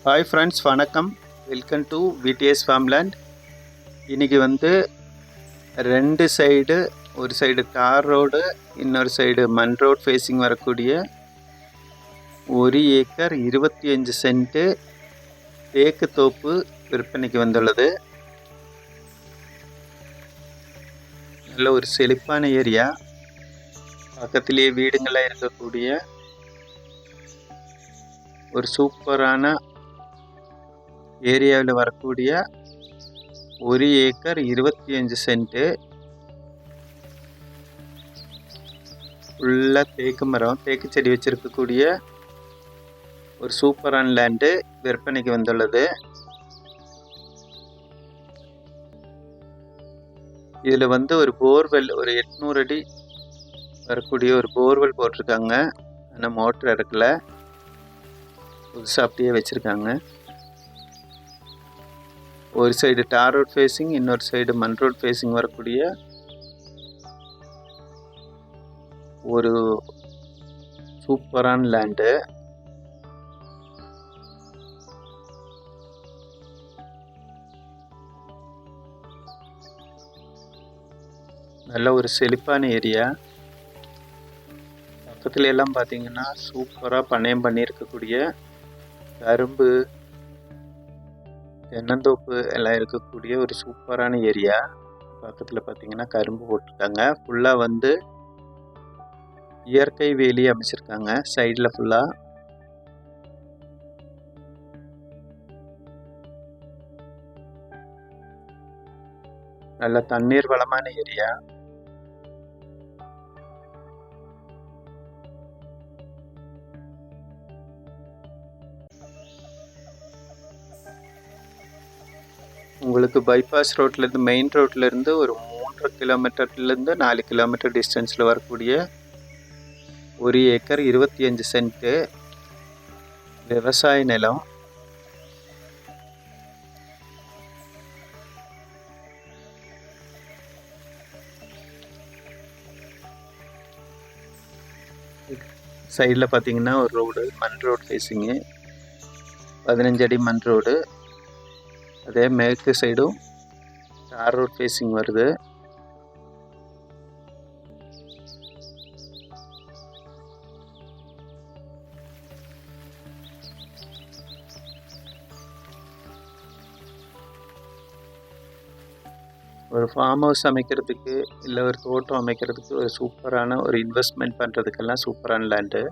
Hi friends, வணக்கம். Welcome to VTS farmland. இன்றைக்கி ரெண்டு சைடு, ஒரு சைடு தார் ரோடு, இன்னொரு சைடு மண் ரோடு ஃபேஸிங் வரக்கூடிய 1 ஏக்கர் 25 சென்ட்டு தேக்கு தோப்பு விற்பனைக்கு வந்துள்ளது. நல்ல ஒரு செழிப்பான ஏரியா, பக்கத்திலேயே வீடுங்களாக இருக்கக்கூடிய ஒரு சூப்பரான ஏரியாவில் வரக்கூடிய 1 ஏக்கர் 25 சென்ட்டு ஃபுல்லாக தேக்கு மரம், தேக்கு செடி வச்சிருக்கக்கூடிய ஒரு சூப்பரான லேண்டு விற்பனைக்கு வந்துள்ளது. இதில் ஒரு போர்வெல், ஒரு 800 அடி வரக்கூடிய ஒரு போர்வெல் போட்டிருக்காங்க. ஆனால் மோட்டர் இறக்கல, புதுசாக அப்படியே வச்சுருக்காங்க. ஒரு சைடு டார் ரோட் ஃபேஸிங், இன்னொரு சைடு மண் ரோட் ஃபேஸிங் வரக்கூடிய ஒரு சூப்பரான லேண்டு. நல்ல ஒரு செழிப்பான ஏரியா. பக்கத்துல எல்லாம் பார்த்தீங்கன்னா சூப்பராக பண்ணையம் பண்ணியிருக்கக்கூடிய கரும்பு, தென்னந்தோப்பு எல்லாம் இருக்கக்கூடிய ஒரு சூப்பரான ஏரியா. பக்கத்தில் பார்த்தீங்கன்னா கரும்பு போட்டிருக்காங்க. ஃபுல்லாக இயற்கை வேலி அமைச்சிருக்காங்க சைடில் ஃபுல்லாக. நல்ல தண்ணீர் வளமான ஏரியா. உங்களுக்கு பைபாஸ் ரோட்லேருந்து, மெயின் ரோட்லேருந்து ஒரு 3 கிலோமீட்டர்லேருந்து 4 கிலோமீட்டர் டிஸ்டன்ஸில் வரக்கூடிய 1 ஏக்கர் 25 சென்ட்டு விவசாய நிலம். சைடில் பார்த்தீங்கன்னா ஒரு ரோடு, மண் ரோடு ஃபேஸிங்கு, 15 அடி மண் ரோடு. அதே மேற்கு சைடும் தார் ரோட் ஃபேஸிங் வருது. ஒரு ஃபார்ம் ஹவுஸ் அமைக்கிறதுக்கு, இல்லை ஒரு தோட்டம் அமைக்கிறதுக்கு ஒரு சூப்பரான ஒரு இன்வெஸ்ட்மெண்ட் பண்ணுறதுக்கெல்லாம் சூப்பரான லேண்டு.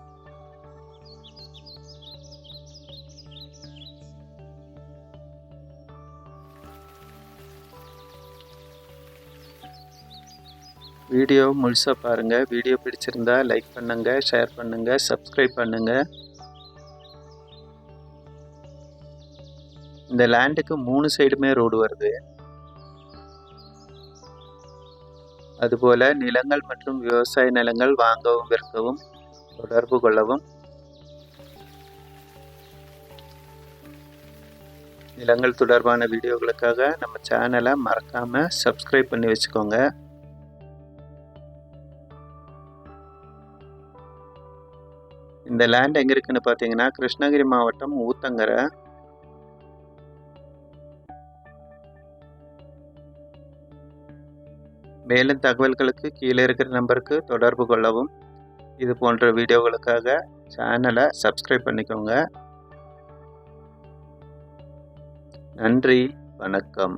வீடியோ முழுசாக பாருங்கள். வீடியோ பிடிச்சிருந்தா லைக் பண்ணுங்கள், ஷேர் பண்ணுங்கள், சப்ஸ்கிரைப் பண்ணுங்கள். இந்த லேண்டுக்கு 3 சைடுமே ரோடு வருது. அதுபோல் நிலங்கள் மற்றும் விவசாய நிலங்கள் வாங்கவும் விற்கவும் தொடர்பு கொள்ளவும். நிலங்கள் தொடர்பான வீடியோக்களுக்காக நம்ம சேனலை மறக்காமல் சப்ஸ்கிரைப் பண்ணி வச்சுக்கோங்க. இந்த லேண்ட் எங்கே இருக்குன்னு பார்த்தீங்கன்னா கிருஷ்ணகிரி மாவட்டம் ஊத்தங்கரை. மேலும் தகவல்களுக்கு கீழே இருக்கிற நம்பருக்கு தொடர்பு கொள்ளவும். இது போன்ற வீடியோகளுக்காக சேனலை சப்ஸ்கிரைப் பண்ணிக்கோங்க. நன்றி, வணக்கம்.